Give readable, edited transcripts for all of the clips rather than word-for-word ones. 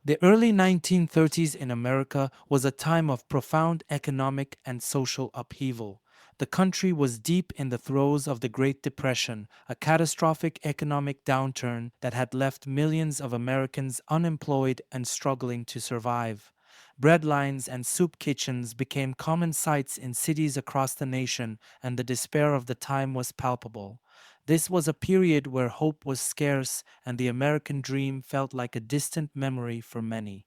The early 1930s in America was a time of profound economic and social upheaval. The country was deep in the throes of the Great Depression, a catastrophic economic downturn that had left millions of Americans unemployed and struggling to survive. Breadlines and soup kitchens became common sights in cities across the nation, and the despair of the time was palpable. This was a period where hope was scarce and the American dream felt like a distant memory for many.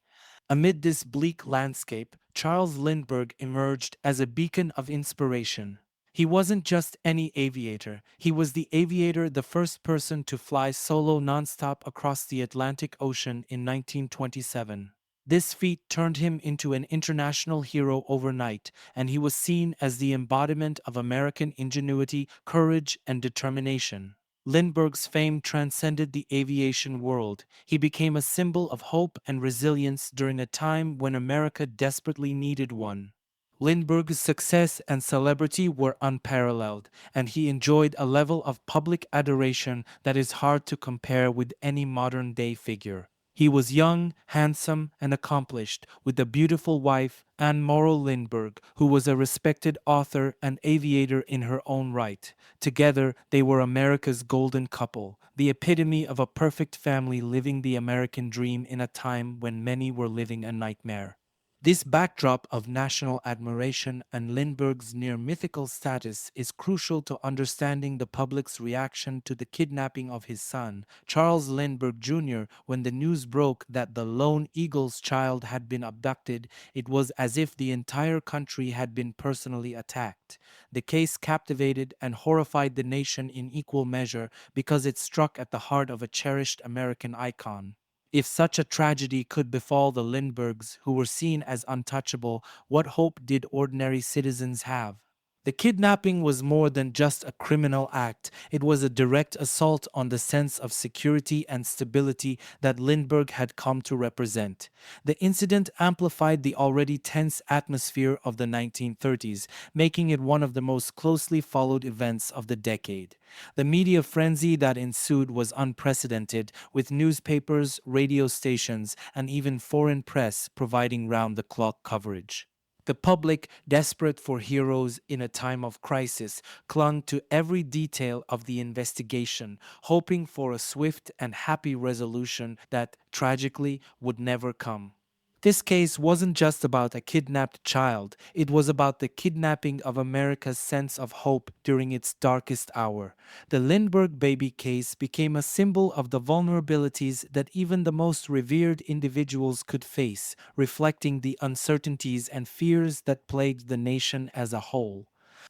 Amid this bleak landscape, Charles Lindbergh emerged as a beacon of inspiration. He wasn't just any aviator, he was the aviator, the first person to fly solo nonstop across the Atlantic Ocean in 1927. This feat turned him into an international hero overnight, and he was seen as the embodiment of American ingenuity, courage, and determination. Lindbergh's fame transcended the aviation world. He became a symbol of hope and resilience during a time when America desperately needed one. Lindbergh's success and celebrity were unparalleled, and he enjoyed a level of public adoration that is hard to compare with any modern day figure. He was young, handsome, and accomplished, with a beautiful wife, Anne Morrow Lindbergh, who was a respected author and aviator in her own right. Together, they were America's golden couple, the epitome of a perfect family living the American dream in a time when many were living a nightmare. This backdrop of national admiration and Lindbergh's near mythical status is crucial to understanding the public's reaction to the kidnapping of his son, Charles Lindbergh Jr. When the news broke that the lone Eagle's child had been abducted, it was as if the entire country had been personally attacked. The case captivated and horrified the nation in equal measure because it struck at the heart of a cherished American icon. If such a tragedy could befall the Lindberghs, who were seen as untouchable, what hope did ordinary citizens have? The kidnapping was more than just a criminal act. It was a direct assault on the sense of security and stability that Lindbergh had come to represent. The incident amplified the already tense atmosphere of the 1930s, making it one of the most closely followed events of the decade. The media frenzy that ensued was unprecedented, with newspapers, radio stations, and even foreign press providing round the clock coverage. The public, desperate for heroes in a time of crisis, clung to every detail of the investigation, hoping for a swift and happy resolution that, tragically, would never come. This case wasn't just about a kidnapped child, it was about the kidnapping of America's sense of hope during its darkest hour. The Lindbergh baby case became a symbol of the vulnerabilities that even the most revered individuals could face, reflecting the uncertainties and fears that plagued the nation as a whole.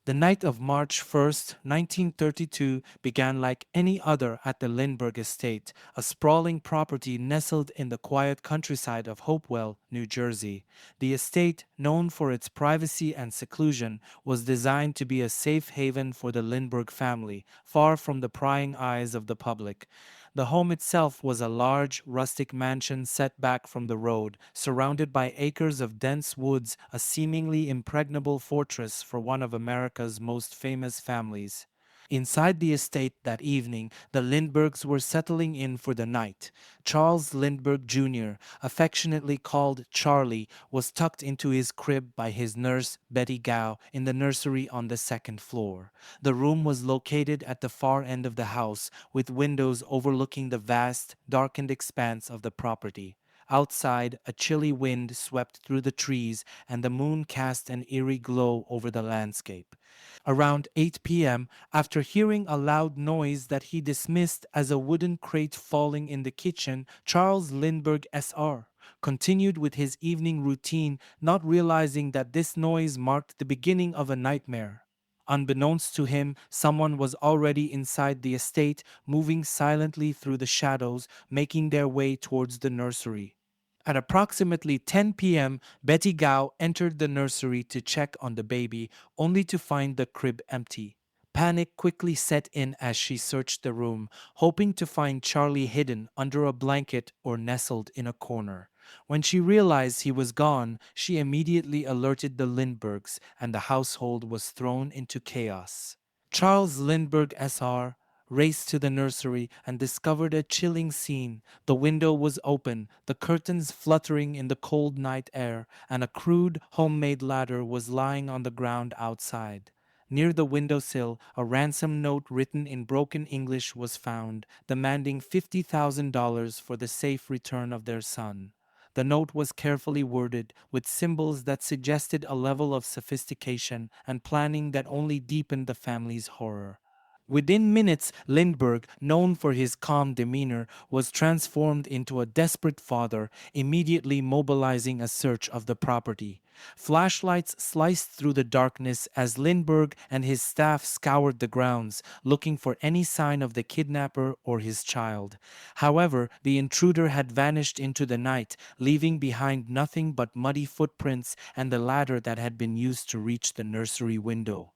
The night of March 1st, 1932 began like any other at the Lindbergh estate, a sprawling property nestled in the quiet countryside of Hopewell, New Jersey. The estate, known for its privacy and seclusion, was designed to be a safe haven for the Lindbergh family, far from the prying eyes of the public. The home itself was a large, rustic mansion set back from the road, surrounded by acres of dense woods, a seemingly impregnable fortress for one of America's most famous families. Inside the estate that evening, the Lindberghs were settling in for the night. Charles Lindbergh Jr., affectionately called Charlie, was tucked into his crib by his nurse, Betty Gow, in the nursery on the second floor. The room was located at the far end of the house, with windows overlooking the vast, darkened expanse of the property. Outside, a chilly wind swept through the trees, and the moon cast an eerie glow over the landscape. Around 8 p.m., after hearing a loud noise that he dismissed as a wooden crate falling in the kitchen, Charles Lindbergh Sr. continued with his evening routine, not realizing that this noise marked the beginning of a nightmare. Unbeknownst to him, someone was already inside the estate, moving silently through the shadows, making their way towards the nursery. At approximately 10 p.m., Betty Gow entered the nursery to check on the baby, only to find the crib empty. Panic quickly set in as she searched the room, hoping to find Charlie hidden under a blanket or nestled in a corner. When she realized he was gone, she immediately alerted the Lindberghs, and the household was thrown into chaos. Charles Lindbergh Sr. raced to the nursery and discovered a chilling scene. The window was open, the curtains fluttering in the cold night air, and a crude, homemade ladder was lying on the ground outside. Near the windowsill, a ransom note written in broken English was found, demanding $50,000 for the safe return of their son. The note was carefully worded, with symbols that suggested a level of sophistication and planning that only deepened the family's horror. Within minutes, Lindbergh, known for his calm demeanor, was transformed into a desperate father, immediately mobilizing a search of the property. Flashlights sliced through the darkness as Lindbergh and his staff scoured the grounds, looking for any sign of the kidnapper or his child. However, the intruder had vanished into the night, leaving behind nothing but muddy footprints and the ladder that had been used to reach the nursery window.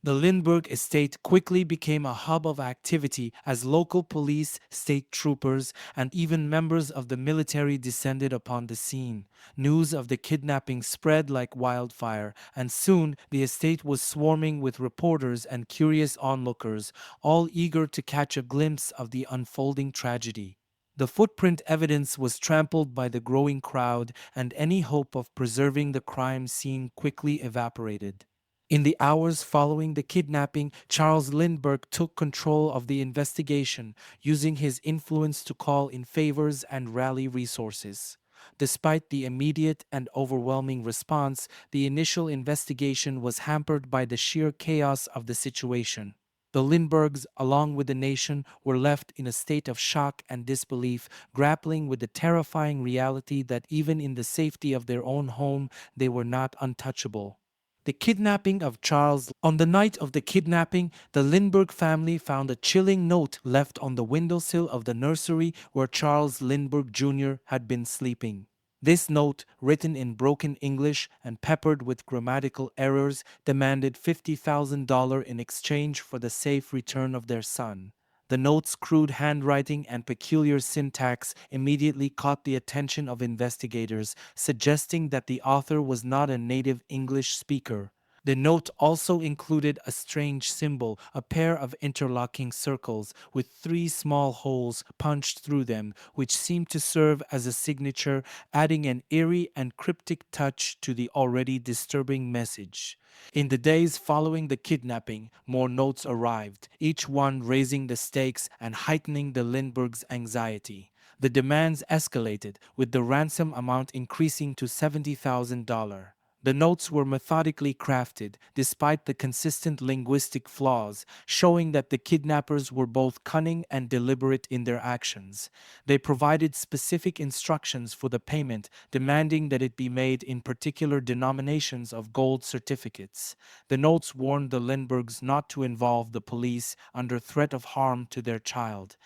The Lindbergh estate quickly became a hub of activity as local police, state troopers, and even members of the military descended upon the scene. News of the kidnapping spread like wildfire, and soon the estate was swarming with reporters and curious onlookers, all eager to catch a glimpse of the unfolding tragedy. The footprint evidence was trampled by the growing crowd, and any hope of preserving the crime scene quickly evaporated. In the hours following the kidnapping, Charles Lindbergh took control of the investigation, using his influence to call in favors and rally resources. Despite the immediate and overwhelming response, the initial investigation was hampered by the sheer chaos of the situation. The Lindberghs, along with the nation, were left in a state of shock and disbelief, grappling with the terrifying reality that even in the safety of their own home, they were not untouchable. The kidnapping of Charles. On the night of the kidnapping, the Lindbergh family found a chilling note left on the windowsill of the nursery where Charles Lindbergh Jr. had been sleeping. This note, written in broken English and peppered with grammatical errors, demanded $50,000 in exchange for the safe return of their son. The note's crude handwriting and peculiar syntax immediately caught the attention of investigators, suggesting that the author was not a native English speaker. The note also included a strange symbol, a pair of interlocking circles with three small holes punched through them, which seemed to serve as a signature, adding an eerie and cryptic touch to the already disturbing message. In the days following the kidnapping, more notes arrived, each one raising the stakes and heightening the Lindberghs' anxiety. The demands escalated, with the ransom amount increasing to $70,000. The notes were methodically crafted, despite the consistent linguistic flaws, showing that the kidnappers were both cunning and deliberate in their actions. They provided specific instructions for the payment, demanding that it be made in particular denominations of gold certificates. The notes warned the Lindberghs not to involve the police under threat of harm to their child.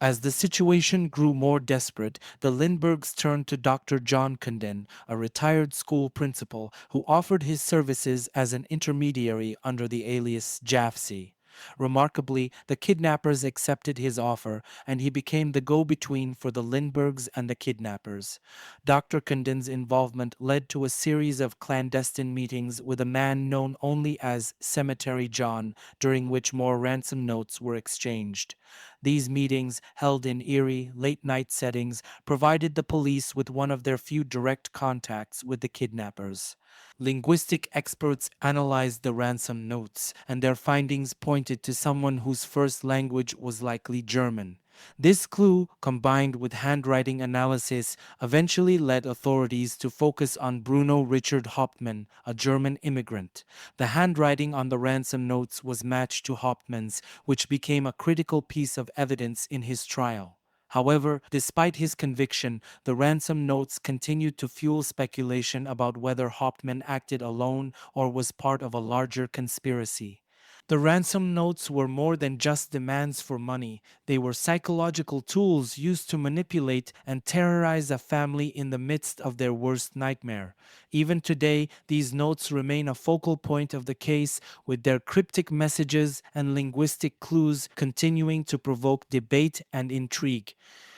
As the situation grew more desperate, the Lindberghs turned to Dr. John Condon, a retired school principal who offered his services as an intermediary under the alias Jaffe. Remarkably, the kidnappers accepted his offer, and he became the go-between for the Lindberghs and the kidnappers. Dr. Condon's involvement led to a series of clandestine meetings with a man known only as Cemetery John, during which more ransom notes were exchanged. These meetings, held in eerie, late-night settings, provided the police with one of their few direct contacts with the kidnappers. Linguistic experts analyzed the ransom notes, and their findings pointed to someone whose first language was likely German. This clue, combined with handwriting analysis, eventually led authorities to focus on Bruno Richard Hauptmann, a German immigrant. The handwriting on the ransom notes was matched to Hauptmann's, which became a critical piece of evidence in his trial. However, despite his conviction, the ransom notes continued to fuel speculation about whether Hauptmann acted alone or was part of a larger conspiracy. The ransom notes were more than just demands for money. They were psychological tools used to manipulate and terrorize a family in the midst of their worst nightmare. Even today, these notes remain a focal point of the case, with their cryptic messages and linguistic clues continuing to provoke debate and intrigue.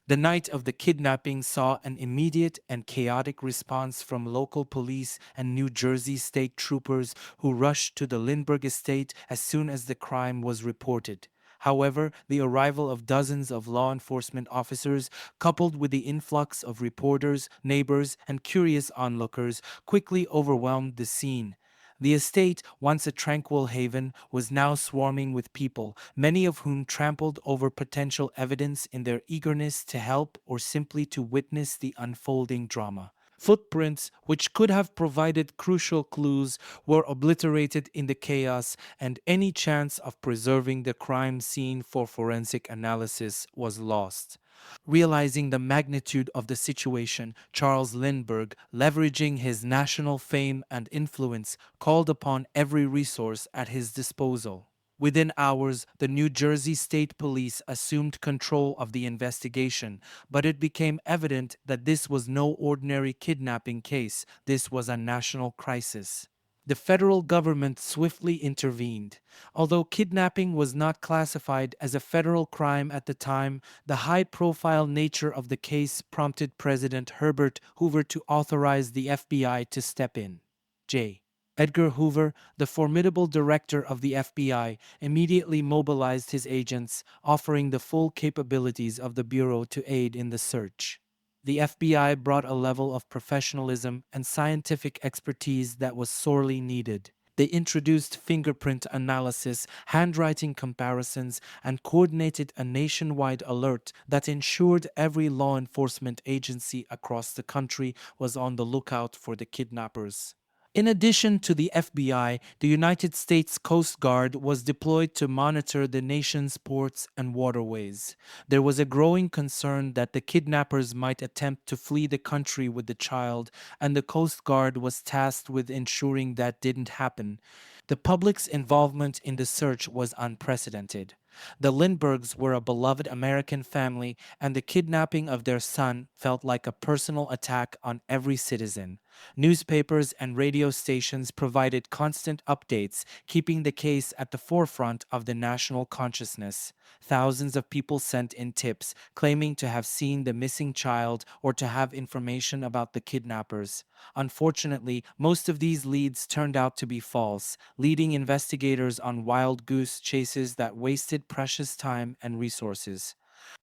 The night of the kidnapping saw an immediate and chaotic response from local police and New Jersey state troopers who rushed to the Lindbergh estate as soon as the crime was reported. However, the arrival of dozens of law enforcement officers, coupled with the influx of reporters, neighbors, and curious onlookers, quickly overwhelmed the scene. The estate, once a tranquil haven, was now swarming with people, many of whom trampled over potential evidence in their eagerness to help or simply to witness the unfolding drama. Footprints, which could have provided crucial clues, were obliterated in the chaos, and any chance of preserving the crime scene for forensic analysis was lost. Realizing the magnitude of the situation, Charles Lindbergh, leveraging his national fame and influence, called upon every resource at his disposal. Within hours, the New Jersey State Police assumed control of the investigation, but it became evident that this was no ordinary kidnapping case. This was a national crisis. The federal government swiftly intervened. Although kidnapping was not classified as a federal crime at the time, the high-profile nature of the case prompted President Herbert Hoover to authorize the FBI to step in. J. Edgar Hoover, the formidable director of the FBI, immediately mobilized his agents, offering the full capabilities of the Bureau to aid in the search. The FBI brought a level of professionalism and scientific expertise that was sorely needed. They introduced fingerprint analysis, handwriting comparisons, and coordinated a nationwide alert that ensured every law enforcement agency across the country was on the lookout for the kidnappers. In addition to the FBI, the United States Coast Guard was deployed to monitor the nation's ports and waterways. There was a growing concern that the kidnappers might attempt to flee the country with the child, and the Coast Guard was tasked with ensuring that didn't happen. The public's involvement in the search was unprecedented. The Lindberghs were a beloved American family, and the kidnapping of their son felt like a personal attack on every citizen. Newspapers and radio stations provided constant updates, keeping the case at the forefront of the national consciousness. Thousands of people sent in tips, claiming to have seen the missing child or to have information about the kidnappers. Unfortunately, most of these leads turned out to be false, leading investigators on wild goose chases that wasted precious time and resources.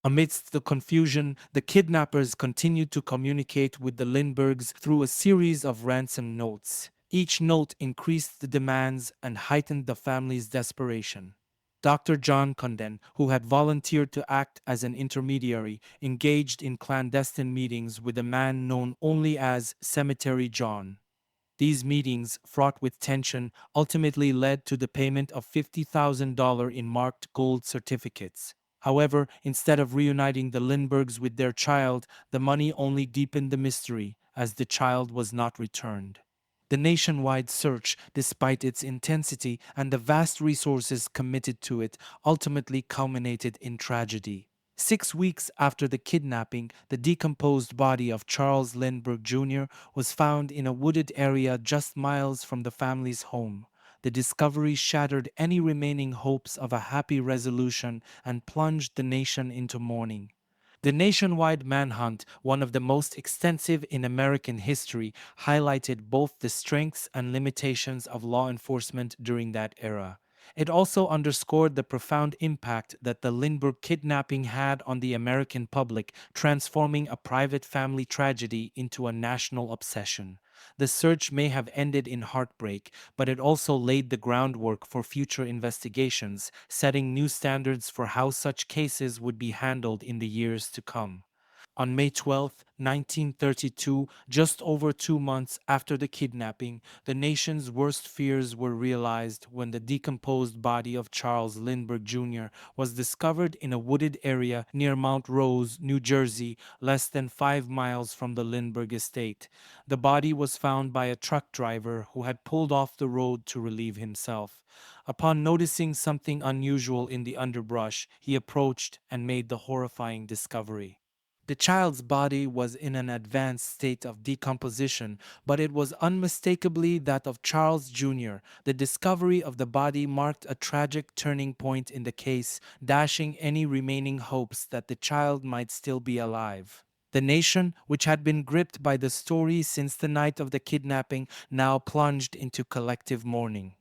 Amidst the confusion, the kidnappers continued to communicate with the Lindberghs through a series of ransom notes. Each note increased the demands and heightened the family's desperation. Dr. John Condon, who had volunteered to act as an intermediary, engaged in clandestine meetings with a man known only as Cemetery John. These meetings, fraught with tension, ultimately led to the payment of $50,000 in marked gold certificates. However, instead of reuniting the Lindberghs with their child, the money only deepened the mystery, as the child was not returned. The nationwide search, despite its intensity and the vast resources committed to it, ultimately culminated in tragedy. 6 weeks after the kidnapping, the decomposed body of Charles Lindbergh Jr. was found in a wooded area just miles from the family's home. The discovery shattered any remaining hopes of a happy resolution and plunged the nation into mourning. The nationwide manhunt, one of the most extensive in American history, highlighted both the strengths and limitations of law enforcement during that era. It also underscored the profound impact that the Lindbergh kidnapping had on the American public, transforming a private family tragedy into a national obsession. The search may have ended in heartbreak, but it also laid the groundwork for future investigations, setting new standards for how such cases would be handled in the years to come. On May 12, 1932, just over 2 months after the kidnapping, the nation's worst fears were realized when the decomposed body of Charles Lindbergh Jr. was discovered in a wooded area near Mount Rose, New Jersey, less than 5 miles from the Lindbergh estate. The body was found by a truck driver who had pulled off the road to relieve himself. Upon noticing something unusual in the underbrush, he approached and made the horrifying discovery. The child's body was in an advanced state of decomposition, but it was unmistakably that of Charles Jr. The discovery of the body marked a tragic turning point in the case, dashing any remaining hopes that the child might still be alive. The nation, which had been gripped by the story since the night of the kidnapping, now plunged into collective mourning.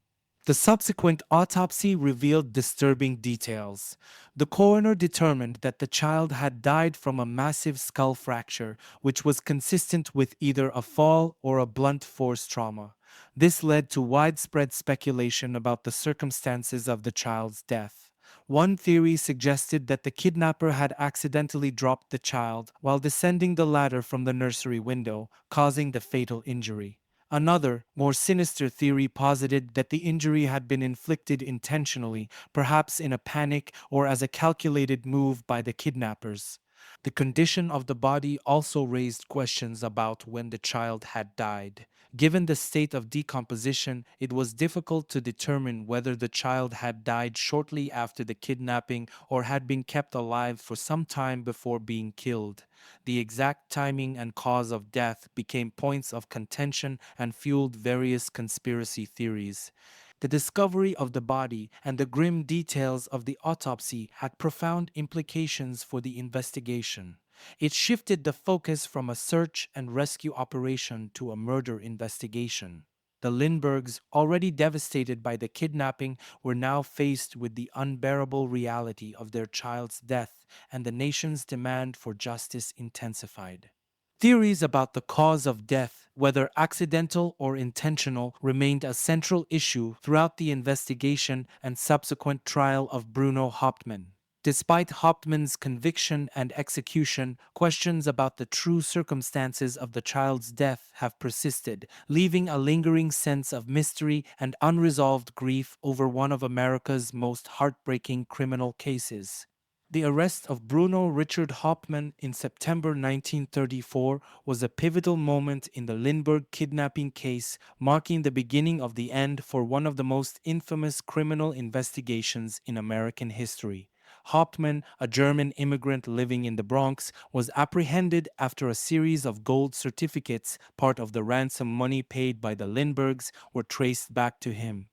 The subsequent autopsy revealed disturbing details. The coroner determined that the child had died from a massive skull fracture, which was consistent with either a fall or a blunt force trauma. This led to widespread speculation about the circumstances of the child's death. One theory suggested that the kidnapper had accidentally dropped the child while descending the ladder from the nursery window, causing the fatal injury. Another, more sinister theory posited that the injury had been inflicted intentionally, perhaps in a panic or as a calculated move by the kidnappers. The condition of the body also raised questions about when the child had died. Given the state of decomposition, it was difficult to determine whether the child had died shortly after the kidnapping or had been kept alive for some time before being killed. The exact timing and cause of death became points of contention and fueled various conspiracy theories. The discovery of the body and the grim details of the autopsy had profound implications for the investigation. It shifted the focus from a search and rescue operation to a murder investigation. The Lindberghs, already devastated by the kidnapping, were now faced with the unbearable reality of their child's death, and the nation's demand for justice intensified. Theories about the cause of death, whether accidental or intentional, remained a central issue throughout the investigation and subsequent trial of Bruno Hauptmann. Despite Hauptmann's conviction and execution, questions about the true circumstances of the child's death have persisted, leaving a lingering sense of mystery and unresolved grief over one of America's most heartbreaking criminal cases. The arrest of Bruno Richard Hauptmann in September 1934 was a pivotal moment in the Lindbergh kidnapping case, marking the beginning of the end for one of the most infamous criminal investigations in American history. Hauptmann, a German immigrant living in the Bronx, was apprehended after a series of gold certificates, part of the ransom money paid by the Lindberghs, were traced back to him.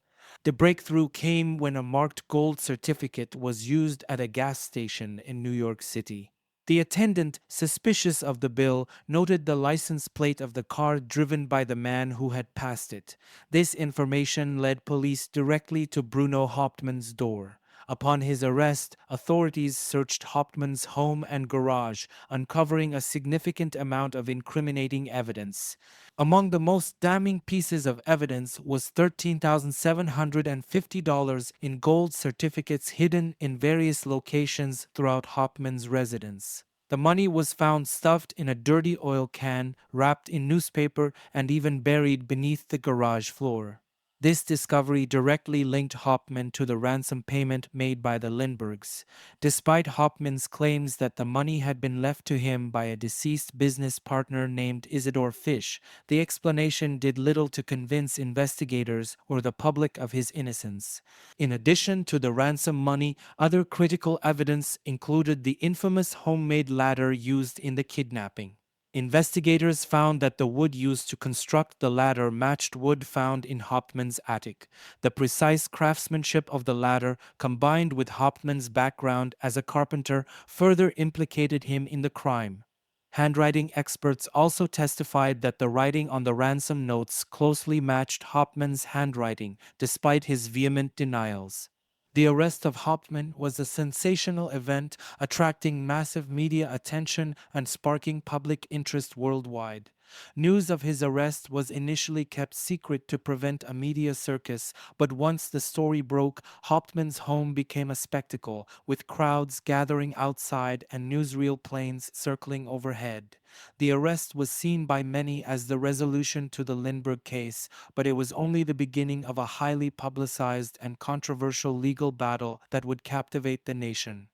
The breakthrough came when a marked gold certificate was used at a gas station in New York City. The attendant, suspicious of the bill, noted the license plate of the car driven by the man who had passed it. This information led police directly to Bruno Hauptmann's door. Upon his arrest, authorities searched Hauptmann's home and garage, uncovering a significant amount of incriminating evidence. Among the most damning pieces of evidence was $13,750 in gold certificates hidden in various locations throughout Hauptmann's residence. The money was found stuffed in a dirty oil can, wrapped in newspaper, and even buried beneath the garage floor. This discovery directly linked Hauptmann to the ransom payment made by the Lindberghs. Despite Hauptmann's claims that the money had been left to him by a deceased business partner named Isidore Fish, the explanation did little to convince investigators or the public of his innocence. In addition to the ransom money, other critical evidence included the infamous homemade ladder used in the kidnapping. Investigators found that the wood used to construct the ladder matched wood found in Hauptmann's attic. The precise craftsmanship of the ladder, combined with Hauptmann's background as a carpenter, further implicated him in the crime. Handwriting experts also testified that the writing on the ransom notes closely matched Hauptmann's handwriting, despite his vehement denials. The arrest of Hauptmann was a sensational event, attracting massive media attention and sparking public interest worldwide. News of his arrest was initially kept secret to prevent a media circus, but once the story broke, Hauptmann's home became a spectacle, with crowds gathering outside and newsreel planes circling overhead. The arrest was seen by many as the resolution to the Lindbergh case, but it was only the beginning of a highly publicized and controversial legal battle that would captivate the nation.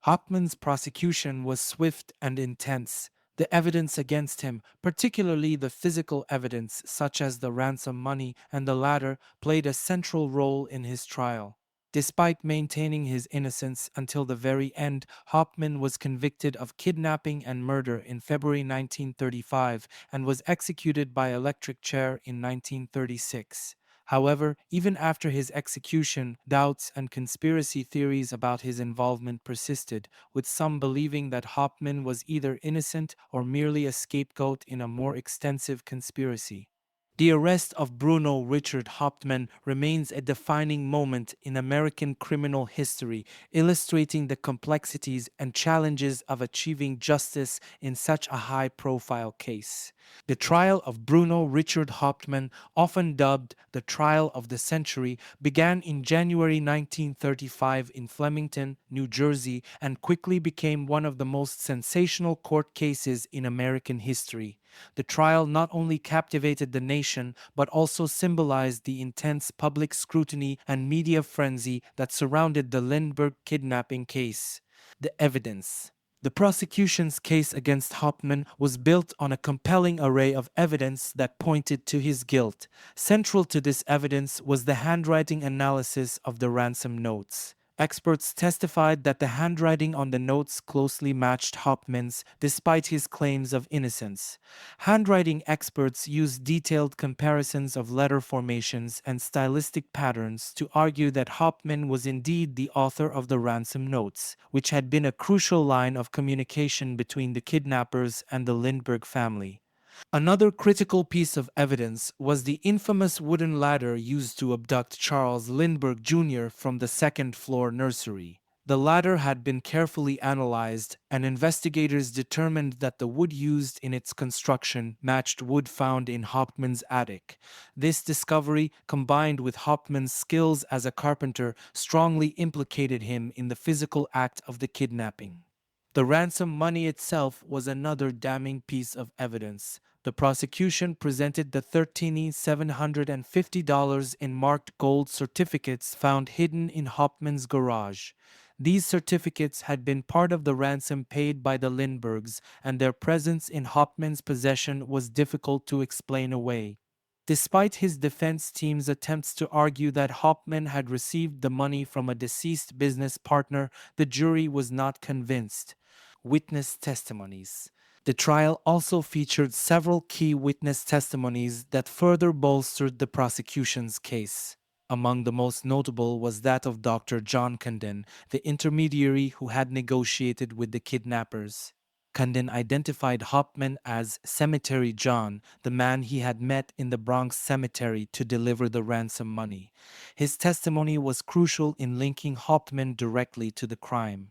Hauptmann's prosecution was swift and intense. The evidence against him, particularly the physical evidence such as the ransom money and the ladder, played a central role in his trial. Despite maintaining his innocence until the very end, Hauptmann was convicted of kidnapping and murder in February 1935 and was executed by electric chair in 1936. However, even after his execution, doubts and conspiracy theories about his involvement persisted, with some believing that Hauptmann was either innocent or merely a scapegoat in a more extensive conspiracy. The arrest of Bruno Richard Hauptmann remains a defining moment in American criminal history, illustrating the complexities and challenges of achieving justice in such a high-profile case. The trial of Bruno Richard Hauptmann, often dubbed the trial of the century, began in January 1935 in Flemington, New Jersey, and quickly became one of the most sensational court cases in American history. The trial not only captivated the nation, but also symbolized the intense public scrutiny and media frenzy that surrounded the Lindbergh kidnapping case. The evidence. The prosecution's case against Hauptmann was built on a compelling array of evidence that pointed to his guilt. Central to this evidence was the handwriting analysis of the ransom notes. Experts testified that the handwriting on the notes closely matched Hauptmann's despite his claims of innocence. Handwriting experts used detailed comparisons of letter formations and stylistic patterns to argue that Hauptmann was indeed the author of the ransom notes, which had been a crucial line of communication between the kidnappers and the Lindbergh family. Another critical piece of evidence was the infamous wooden ladder used to abduct Charles Lindbergh Jr. from the second-floor nursery. The ladder had been carefully analyzed, and investigators determined that the wood used in its construction matched wood found in Hauptmann's attic. This discovery, combined with Hauptmann's skills as a carpenter, strongly implicated him in the physical act of the kidnapping. The ransom money itself was another damning piece of evidence. The prosecution presented the $13,750 in marked gold certificates found hidden in Hauptmann's garage. These certificates had been part of the ransom paid by the Lindberghs, and their presence in Hauptmann's possession was difficult to explain away. Despite his defense team's attempts to argue that Hauptmann had received the money from a deceased business partner, the jury was not convinced. Witness testimonies. The trial also featured several key witness testimonies that further bolstered the prosecution's case. Among the most notable was that of Dr. John Condon, the intermediary who had negotiated with the kidnappers. Condon identified Hauptmann as Cemetery John, the man he had met in the Bronx cemetery to deliver the ransom money. His testimony was crucial in linking Hauptmann directly to the crime.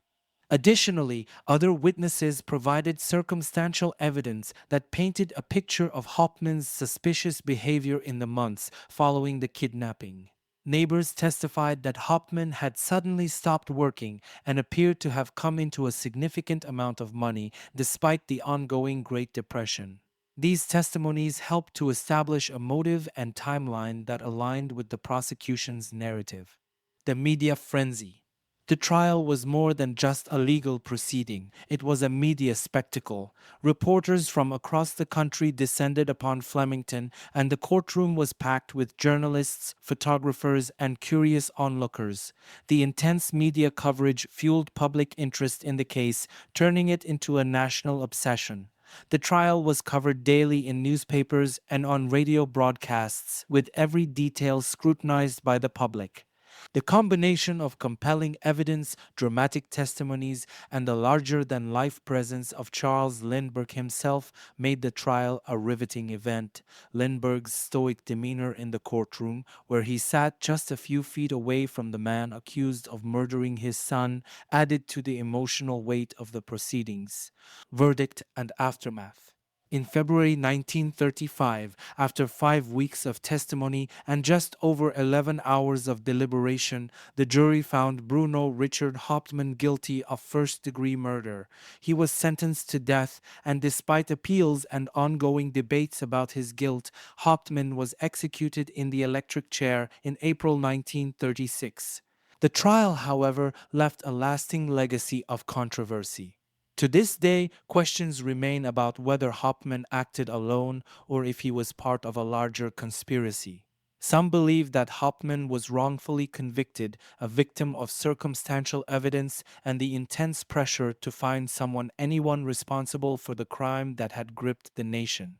Additionally, other witnesses provided circumstantial evidence that painted a picture of Hauptmann's suspicious behavior in the months following the kidnapping. Neighbors testified that Hauptmann had suddenly stopped working and appeared to have come into a significant amount of money despite the ongoing Great Depression. These testimonies helped to establish a motive and timeline that aligned with the prosecution's narrative. The media frenzy. The trial was more than just a legal proceeding, it was a media spectacle. Reporters from across the country descended upon Flemington, and the courtroom was packed with journalists, photographers, and curious onlookers. The intense media coverage fueled public interest in the case, turning it into a national obsession. The trial was covered daily in newspapers and on radio broadcasts, with every detail scrutinized by the public. The combination of compelling evidence, dramatic testimonies, and the larger-than-life presence of Charles Lindbergh himself made the trial a riveting event. Lindbergh's stoic demeanor in the courtroom, where he sat just a few feet away from the man accused of murdering his son, added to the emotional weight of the proceedings. Verdict and aftermath. In February 1935, after 5 weeks of testimony and just over 11 hours of deliberation, the jury found Bruno Richard Hauptmann guilty of first-degree murder. He was sentenced to death, and despite appeals and ongoing debates about his guilt, Hauptmann was executed in the electric chair in April 1936. The trial, however, left a lasting legacy of controversy. To this day, questions remain about whether Hauptmann acted alone or if he was part of a larger conspiracy. Some believe that Hauptmann was wrongfully convicted, a victim of circumstantial evidence and the intense pressure to find anyone responsible for the crime that had gripped the nation.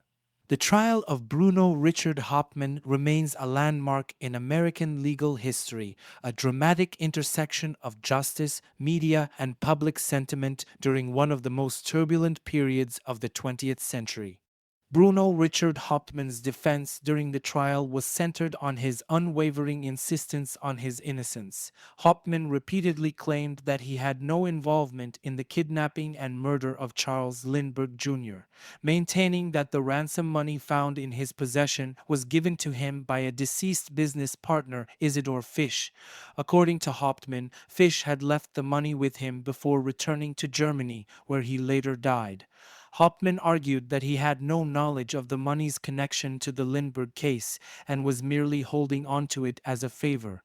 The trial of Bruno Richard Hauptmann remains a landmark in American legal history, a dramatic intersection of justice, media, and public sentiment during one of the most turbulent periods of the 20th century. Bruno Richard Hauptmann's defense during the trial was centered on his unwavering insistence on his innocence. Hauptmann repeatedly claimed that he had no involvement in the kidnapping and murder of Charles Lindbergh Jr., maintaining that the ransom money found in his possession was given to him by a deceased business partner, Isidor Fish. According to Hauptmann, Fish had left the money with him before returning to Germany, where he later died. Hauptmann argued that he had no knowledge of the money's connection to the Lindbergh case and was merely holding onto it as a favor.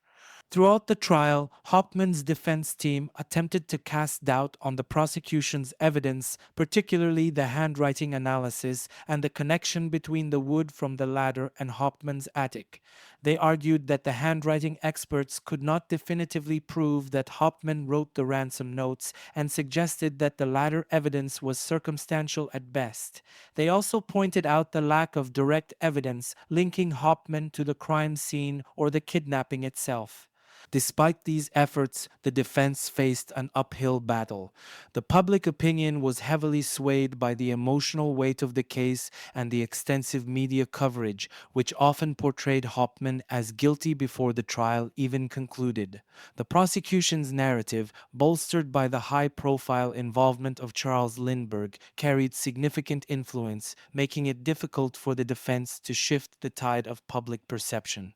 Throughout the trial, Hauptmann's defense team attempted to cast doubt on the prosecution's evidence, particularly the handwriting analysis and the connection between the wood from the ladder and Hauptmann's attic. They argued that the handwriting experts could not definitively prove that Hauptmann wrote the ransom notes and suggested that the latter evidence was circumstantial at best. They also pointed out the lack of direct evidence linking Hauptmann to the crime scene or the kidnapping itself. Despite these efforts, the defense faced an uphill battle. The public opinion was heavily swayed by the emotional weight of the case and the extensive media coverage, which often portrayed Hauptmann as guilty before the trial even concluded. The prosecution's narrative, bolstered by the high-profile involvement of Charles Lindbergh, carried significant influence, making it difficult for the defense to shift the tide of public perception.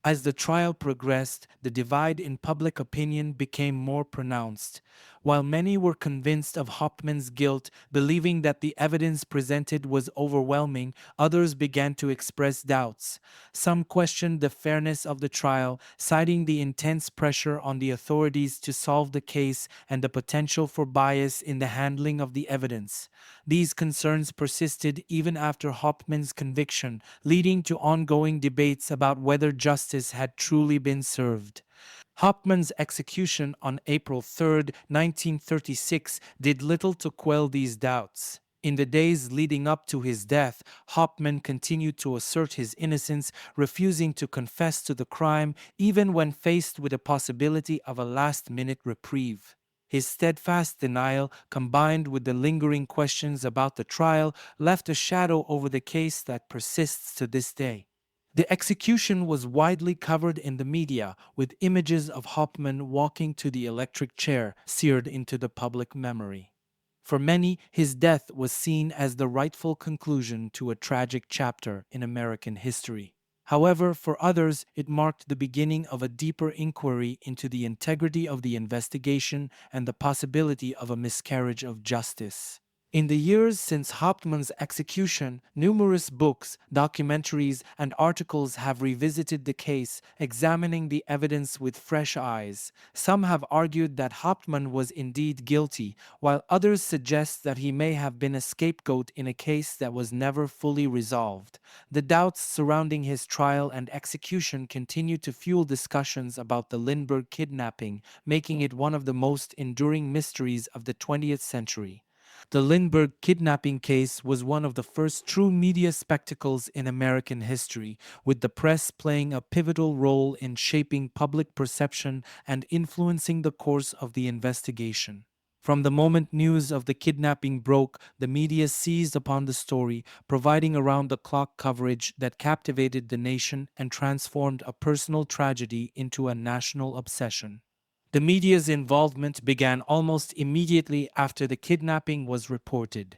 As the trial progressed, the divide in public opinion became more pronounced. While many were convinced of Hauptmann's guilt, believing that the evidence presented was overwhelming, others began to express doubts. Some questioned the fairness of the trial, citing the intense pressure on the authorities to solve the case and the potential for bias in the handling of the evidence. These concerns persisted even after Hauptmann's conviction, leading to ongoing debates about whether justice had truly been served. Hauptmann's execution on April 3, 1936, did little to quell these doubts. In the days leading up to his death, Hauptmann continued to assert his innocence, refusing to confess to the crime even when faced with the possibility of a last-minute reprieve. His steadfast denial, combined with the lingering questions about the trial, left a shadow over the case that persists to this day. The execution was widely covered in the media, with images of Hauptmann walking to the electric chair seared into the public memory. For many, his death was seen as the rightful conclusion to a tragic chapter in American history. However, for others, it marked the beginning of a deeper inquiry into the integrity of the investigation and the possibility of a miscarriage of justice. In the years since Hauptmann's execution, numerous books, documentaries, and articles have revisited the case, examining the evidence with fresh eyes. Some have argued that Hauptmann was indeed guilty, while others suggest that he may have been a scapegoat in a case that was never fully resolved. The doubts surrounding his trial and execution continue to fuel discussions about the Lindbergh kidnapping, making it one of the most enduring mysteries of the 20th century. The Lindbergh kidnapping case was one of the first true media spectacles in American history, with the press playing a pivotal role in shaping public perception and influencing the course of the investigation. From the moment news of the kidnapping broke, the media seized upon the story, providing around-the-clock coverage that captivated the nation and transformed a personal tragedy into a national obsession. The media's involvement began almost immediately after the kidnapping was reported.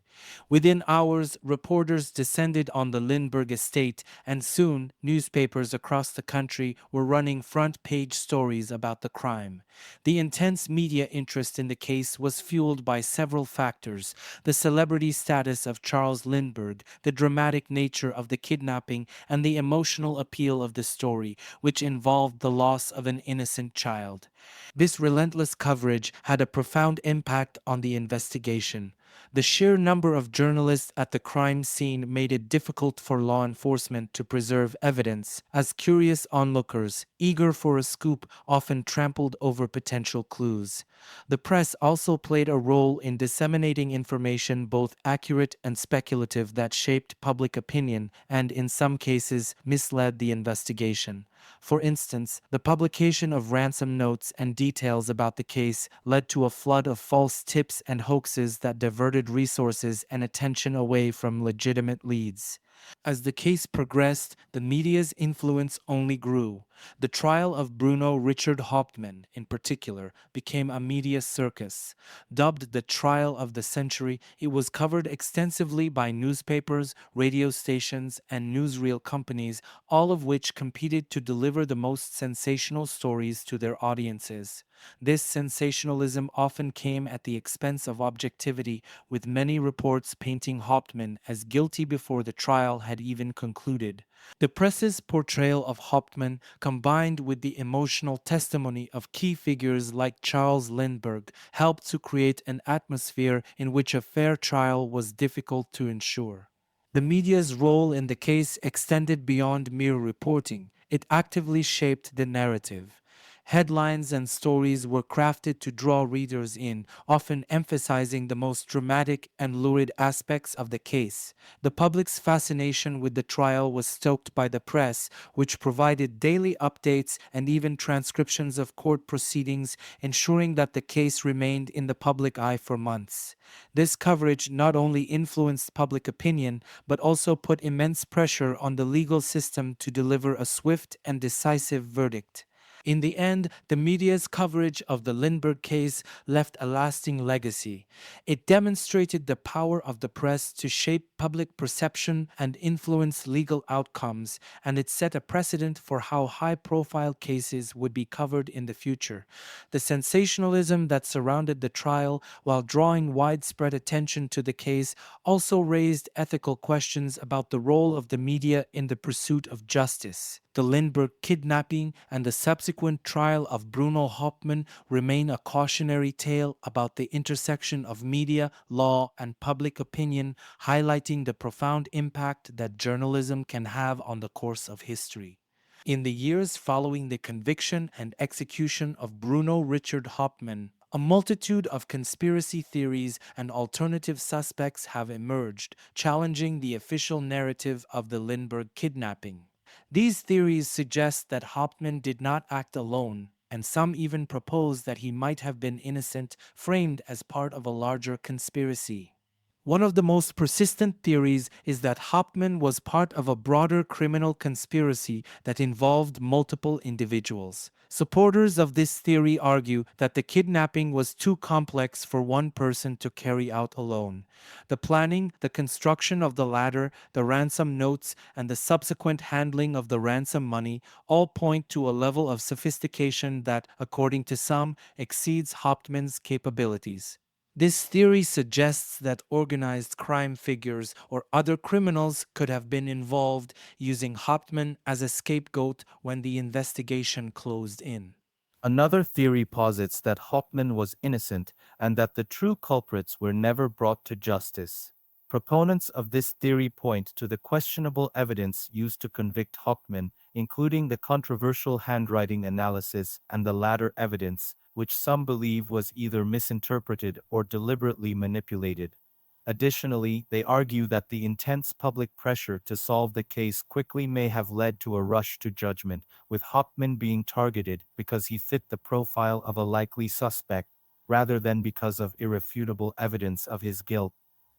Within hours, reporters descended on the Lindbergh estate, and soon newspapers across the country were running front-page stories about the crime. The intense media interest in the case was fueled by several factors: the celebrity status of Charles Lindbergh, the dramatic nature of the kidnapping, and the emotional appeal of the story, which involved the loss of an innocent child. This relentless coverage had a profound impact on the investigation. The sheer number of journalists at the crime scene made it difficult for law enforcement to preserve evidence, as curious onlookers, eager for a scoop, often trampled over potential clues. The press also played a role in disseminating information both accurate and speculative that shaped public opinion and, in some cases, misled the investigation. For instance, the publication of ransom notes and details about the case led to a flood of false tips and hoaxes that diverted resources and attention away from legitimate leads. As the case progressed, the media's influence only grew. The trial of Bruno Richard Hauptmann, in particular, became a media circus. Dubbed the trial of the century, it was covered extensively by newspapers, radio stations, and newsreel companies, all of which competed to deliver the most sensational stories to their audiences. This sensationalism often came at the expense of objectivity, with many reports painting Hauptmann as guilty before the trial had even concluded. The press's portrayal of Hauptmann, combined with the emotional testimony of key figures like Charles Lindbergh, helped to create an atmosphere in which a fair trial was difficult to ensure. The media's role in the case extended beyond mere reporting. It actively shaped the narrative. Headlines and stories were crafted to draw readers in, often emphasizing the most dramatic and lurid aspects of the case. The public's fascination with the trial was stoked by the press, which provided daily updates and even transcriptions of court proceedings, ensuring that the case remained in the public eye for months. This coverage not only influenced public opinion, but also put immense pressure on the legal system to deliver a swift and decisive verdict. In the end, the media's coverage of the Lindbergh case left a lasting legacy. It demonstrated the power of the press to shape public perception and influence legal outcomes, and it set a precedent for how high-profile cases would be covered in the future. The sensationalism that surrounded the trial, while drawing widespread attention to the case, also raised ethical questions about the role of the media in the pursuit of justice. The Lindbergh kidnapping and the subsequent trial of Bruno Hauptmann remain a cautionary tale about the intersection of media, law, and public opinion, highlighting the profound impact that journalism can have on the course of history. In the years following the conviction and execution of Bruno Richard Hauptmann, a multitude of conspiracy theories and alternative suspects have emerged, challenging the official narrative of the Lindbergh kidnapping. These theories suggest that Hauptmann did not act alone, and some even propose that he might have been innocent, framed as part of a larger conspiracy. One of the most persistent theories is that Hauptmann was part of a broader criminal conspiracy that involved multiple individuals. Supporters of this theory argue that the kidnapping was too complex for one person to carry out alone. The planning, the construction of the ladder, the ransom notes, and the subsequent handling of the ransom money all point to a level of sophistication that, according to some, exceeds Hauptmann's capabilities. This theory suggests that organized crime figures or other criminals could have been involved, using Hauptmann as a scapegoat when the investigation closed in. Another theory posits that Hauptmann was innocent and that the true culprits were never brought to justice. Proponents of this theory point to the questionable evidence used to convict Hauptmann, including the controversial handwriting analysis and the latter evidence, which some believe was either misinterpreted or deliberately manipulated. Additionally, they argue that the intense public pressure to solve the case quickly may have led to a rush to judgment, with Hauptmann being targeted because he fit the profile of a likely suspect, rather than because of irrefutable evidence of his guilt.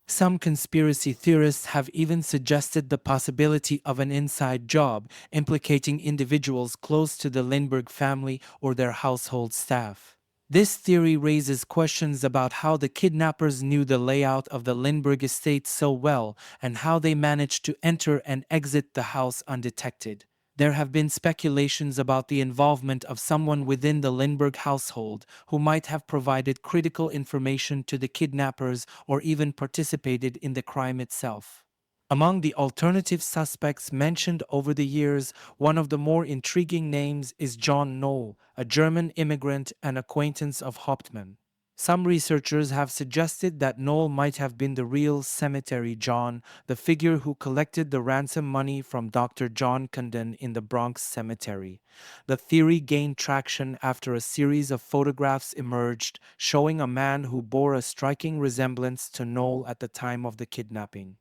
Some conspiracy theorists have even suggested the possibility of an inside job implicating individuals close to the Lindbergh family or their household staff. This theory raises questions about how the kidnappers knew the layout of the Lindbergh estate so well and how they managed to enter and exit the house undetected. There have been speculations about the involvement of someone within the Lindbergh household who might have provided critical information to the kidnappers or even participated in the crime itself. Among the alternative suspects mentioned over the years, one of the more intriguing names is John Knoll, a German immigrant and acquaintance of Hauptmann. Some researchers have suggested that Knoll might have been the real Cemetery John, the figure who collected the ransom money from Dr. John Condon in the Bronx Cemetery. The theory gained traction after a series of photographs emerged showing a man who bore a striking resemblance to Knoll at the time of the kidnapping.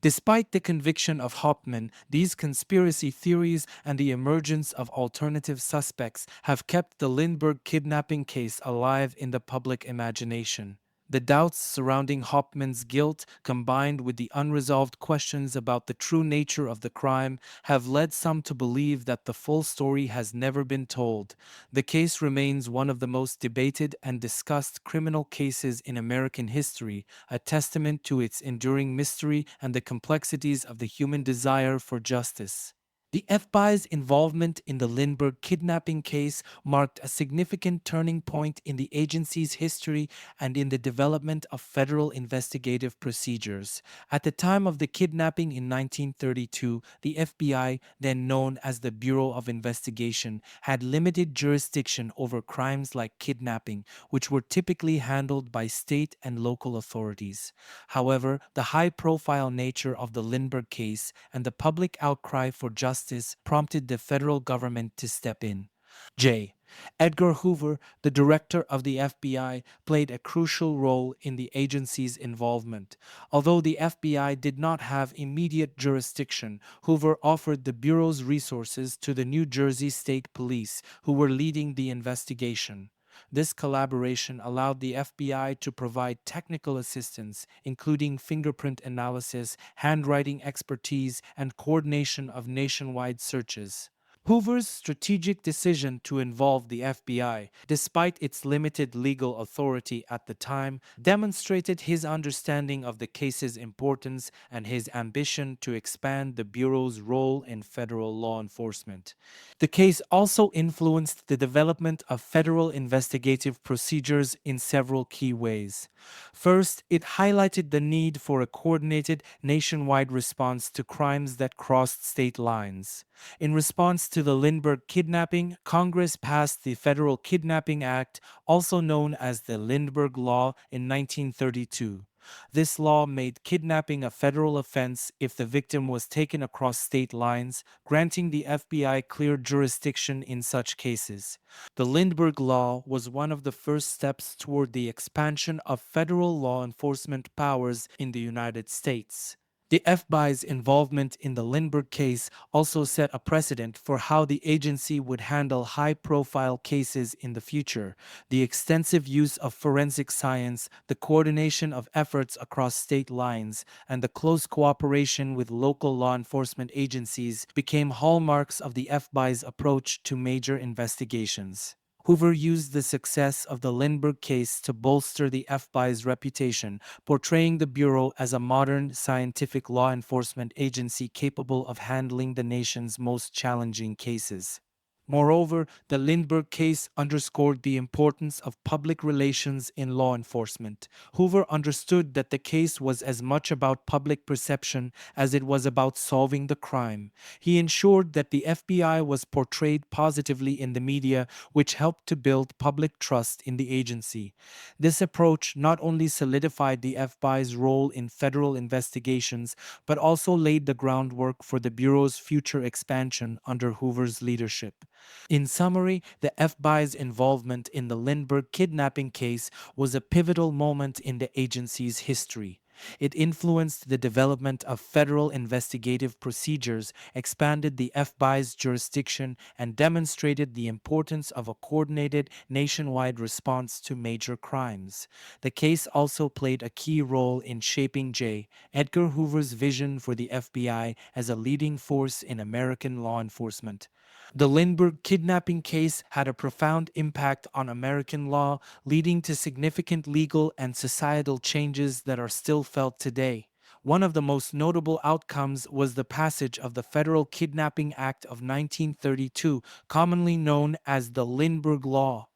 Despite the conviction of Hauptmann, these conspiracy theories and the emergence of alternative suspects have kept the Lindbergh kidnapping case alive in the public imagination. The doubts surrounding Hauptmann's guilt, combined with the unresolved questions about the true nature of the crime, have led some to believe that the full story has never been told. The case remains one of the most debated and discussed criminal cases in American history, a testament to its enduring mystery and the complexities of the human desire for justice. The FBI's involvement in the Lindbergh kidnapping case marked a significant turning point in the agency's history and in the development of federal investigative procedures. At the time of the kidnapping in 1932, the FBI, then known as the Bureau of Investigation, had limited jurisdiction over crimes like kidnapping, which were typically handled by state and local authorities. However, the high-profile nature of the Lindbergh case and the public outcry for justice prompted the federal government to step in. J. Edgar Hoover, the director of the FBI, played a crucial role in the agency's involvement. Although the FBI did not have immediate jurisdiction, Hoover offered the Bureau's resources to the New Jersey State Police, who were leading the investigation. This collaboration allowed the FBI to provide technical assistance, including fingerprint analysis, handwriting expertise, and coordination of nationwide searches. Hoover's strategic decision to involve the FBI, despite its limited legal authority at the time, demonstrated his understanding of the case's importance and his ambition to expand the Bureau's role in federal law enforcement. The case also influenced the development of federal investigative procedures in several key ways. First, it highlighted the need for a coordinated nationwide response to crimes that crossed state lines. In response to the Lindbergh kidnapping, Congress passed the Federal Kidnapping Act, also known as the Lindbergh Law, in 1932. This law made kidnapping a federal offense if the victim was taken across state lines, granting the FBI clear jurisdiction in such cases. The Lindbergh Law was one of the first steps toward the expansion of federal law enforcement powers in the United States. The FBI's involvement in the Lindbergh case also set a precedent for how the agency would handle high-profile cases in the future. The extensive use of forensic science, the coordination of efforts across state lines, and the close cooperation with local law enforcement agencies became hallmarks of the FBI's approach to major investigations. Hoover used the success of the Lindbergh case to bolster the FBI's reputation, portraying the Bureau as a modern, scientific law enforcement agency capable of handling the nation's most challenging cases. Moreover, the Lindbergh case underscored the importance of public relations in law enforcement. Hoover understood that the case was as much about public perception as it was about solving the crime. He ensured that the FBI was portrayed positively in the media, which helped to build public trust in the agency. This approach not only solidified the FBI's role in federal investigations, but also laid the groundwork for the Bureau's future expansion under Hoover's leadership. In summary, the FBI's involvement in the Lindbergh kidnapping case was a pivotal moment in the agency's history. It influenced the development of federal investigative procedures, expanded the FBI's jurisdiction, and demonstrated the importance of a coordinated nationwide response to major crimes. The case also played a key role in shaping J. Edgar Hoover's vision for the FBI as a leading force in American law enforcement. The Lindbergh kidnapping case had a profound impact on American law, leading to significant legal and societal changes that are still felt today. One of the most notable outcomes was the passage of the Federal Kidnapping Act of 1932, commonly known as the Lindbergh Law.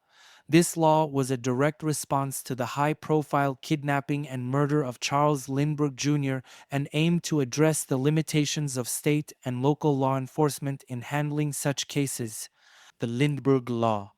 This law was a direct response to the high-profile kidnapping and murder of Charles Lindbergh Jr. and aimed to address the limitations of state and local law enforcement in handling such cases. The Lindbergh Law.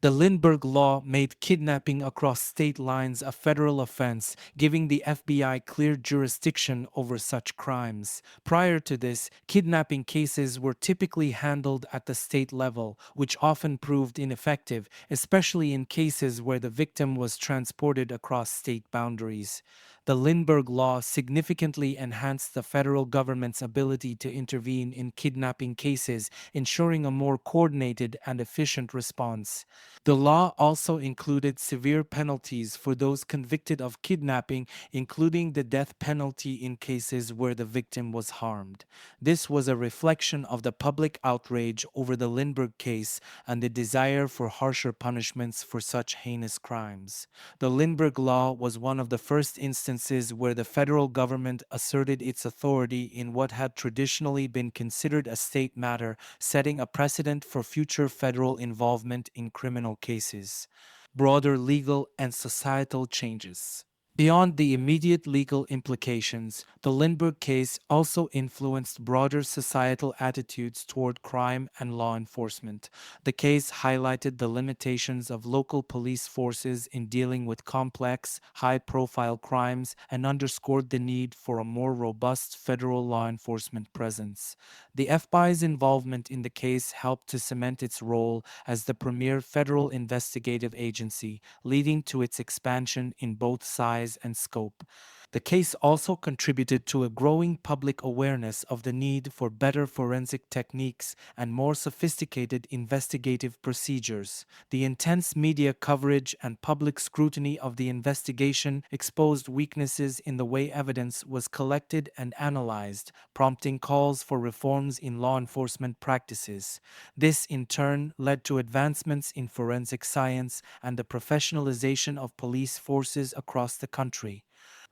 The Lindbergh Law made kidnapping across state lines a federal offense, giving the FBI clear jurisdiction over such crimes. Prior to this, kidnapping cases were typically handled at the state level, which often proved ineffective, especially in cases where the victim was transported across state boundaries. The Lindbergh Law significantly enhanced the federal government's ability to intervene in kidnapping cases, ensuring a more coordinated and efficient response. The law also included severe penalties for those convicted of kidnapping, including the death penalty in cases where the victim was harmed. This was a reflection of the public outrage over the Lindbergh case and the desire for harsher punishments for such heinous crimes. The Lindbergh Law was one of the first instances where the federal government asserted its authority in what had traditionally been considered a state matter, setting a precedent for future federal involvement in criminal cases. Broader legal and societal changes. Beyond the immediate legal implications, the Lindbergh case also influenced broader societal attitudes toward crime and law enforcement. The case highlighted the limitations of local police forces in dealing with complex, high profile crimes and underscored the need for a more robust federal law enforcement presence. The FBI's involvement in the case helped to cement its role as the premier federal investigative agency, leading to its expansion in both size and scope. The case also contributed to a growing public awareness of the need for better forensic techniques and more sophisticated investigative procedures. The intense media coverage and public scrutiny of the investigation exposed weaknesses in the way evidence was collected and analyzed, prompting calls for reforms in law enforcement practices. This, in turn, led to advancements in forensic science and the professionalization of police forces across the country.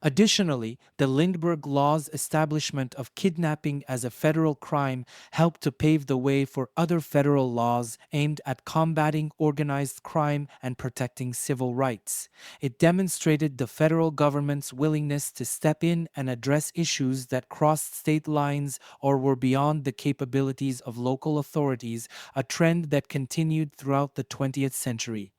Additionally, the Lindbergh Law's establishment of kidnapping as a federal crime helped to pave the way for other federal laws aimed at combating organized crime and protecting civil rights. It demonstrated the federal government's willingness to step in and address issues that crossed state lines or were beyond the capabilities of local authorities, a trend that continued throughout the 20th century.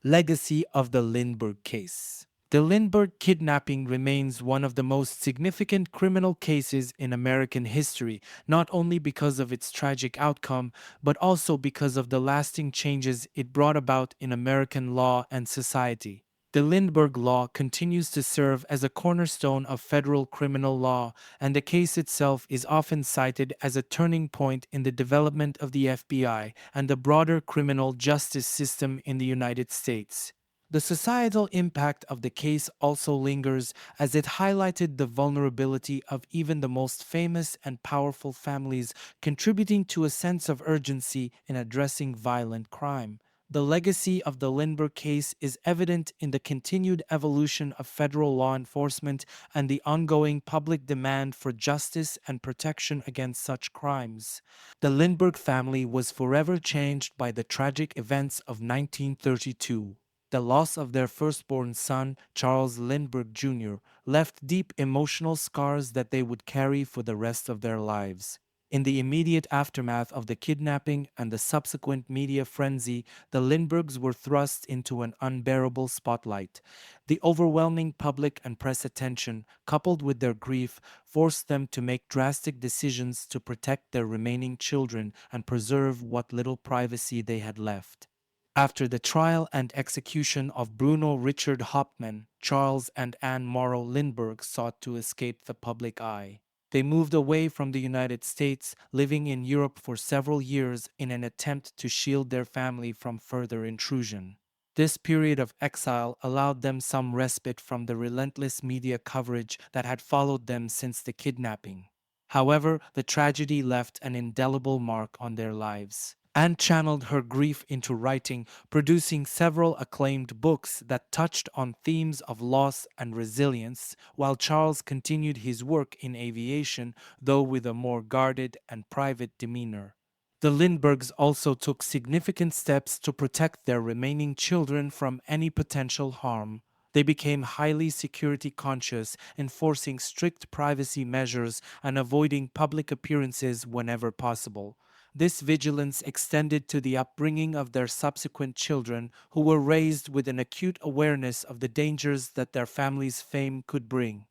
Legacy of the Lindbergh case. The Lindbergh kidnapping remains one of the most significant criminal cases in American history, not only because of its tragic outcome, but also because of the lasting changes it brought about in American law and society. The Lindbergh Law continues to serve as a cornerstone of federal criminal law, and the case itself is often cited as a turning point in the development of the FBI and the broader criminal justice system in the United States. The societal impact of the case also lingers as it highlighted the vulnerability of even the most famous and powerful families, contributing to a sense of urgency in addressing violent crime. The legacy of the Lindbergh case is evident in the continued evolution of federal law enforcement and the ongoing public demand for justice and protection against such crimes. The Lindbergh family was forever changed by the tragic events of 1932. The loss of their firstborn son, Charles Lindbergh Jr., left deep emotional scars that they would carry for the rest of their lives. In the immediate aftermath of the kidnapping and the subsequent media frenzy, the Lindberghs were thrust into an unbearable spotlight. The overwhelming public and press attention, coupled with their grief, forced them to make drastic decisions to protect their remaining children and preserve what little privacy they had left. After the trial and execution of Bruno Richard Hauptmann, Charles and Anne Morrow Lindbergh sought to escape the public eye. They moved away from the United States, living in Europe for several years in an attempt to shield their family from further intrusion. This period of exile allowed them some respite from the relentless media coverage that had followed them since the kidnapping. However, the tragedy left an indelible mark on their lives. Anne channeled her grief into writing, producing several acclaimed books that touched on themes of loss and resilience, while Charles continued his work in aviation, though with a more guarded and private demeanor. The Lindberghs also took significant steps to protect their remaining children from any potential harm. They became highly security conscious, enforcing strict privacy measures and avoiding public appearances whenever possible. This vigilance extended to the upbringing of their subsequent children, who were raised with an acute awareness of the dangers that their family's fame could bring.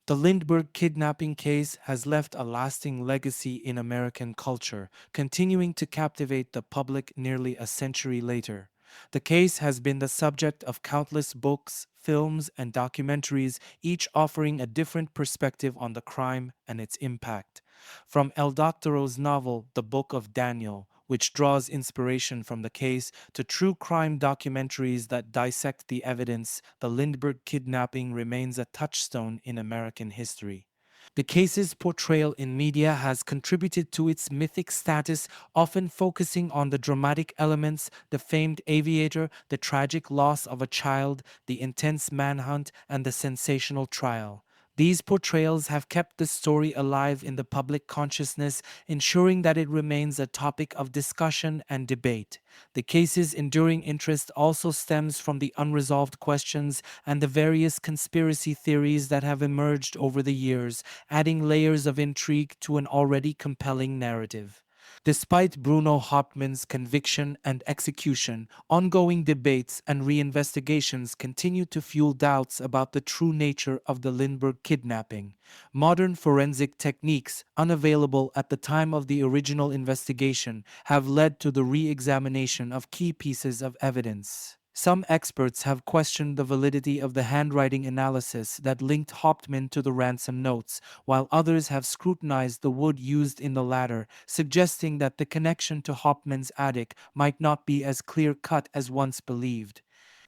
The Lindbergh kidnapping case has left a lasting legacy in American culture, continuing to captivate the public nearly a century later. The case has been the subject of countless books, films, and documentaries, each offering a different perspective on the crime and its impact. From El Doctoro's novel, The Book of Daniel, which draws inspiration from the case, to true crime documentaries that dissect the evidence, the Lindbergh kidnapping remains a touchstone in American history. The case's portrayal in media has contributed to its mythic status, often focusing on the dramatic elements, the famed aviator, the tragic loss of a child, the intense manhunt, and the sensational trial. These portrayals have kept the story alive in the public consciousness, ensuring that it remains a topic of discussion and debate. The case's enduring interest also stems from the unresolved questions and the various conspiracy theories that have emerged over the years, adding layers of intrigue to an already compelling narrative. Despite Bruno Hauptmann's conviction and execution, ongoing debates and reinvestigations continue to fuel doubts about the true nature of the Lindbergh kidnapping. Modern forensic techniques, unavailable at the time of the original investigation, have led to the re examination of key pieces of evidence. Some experts have questioned the validity of the handwriting analysis that linked Hauptmann to the ransom notes, while others have scrutinized the wood used in the latter, suggesting that the connection to Hauptmann's attic might not be as clear cut as once believed.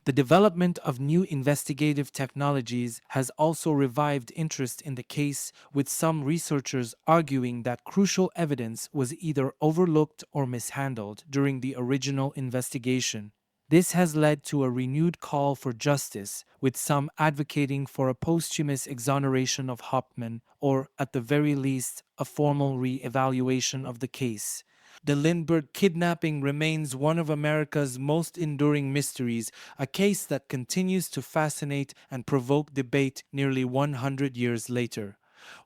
The development of new investigative technologies has also revived interest in the case, with some researchers arguing that crucial evidence was either overlooked or mishandled during the original investigation. This has led to a renewed call for justice, with some advocating for a posthumous exoneration of Hauptmann or, at the very least, a formal re-evaluation of the case. The Lindbergh kidnapping remains one of America's most enduring mysteries, a case that continues to fascinate and provoke debate nearly 100 years later.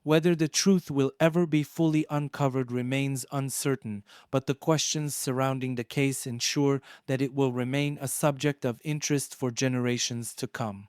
Whether the truth will ever be fully uncovered remains uncertain, but the questions surrounding the case ensure that it will remain a subject of interest for generations to come.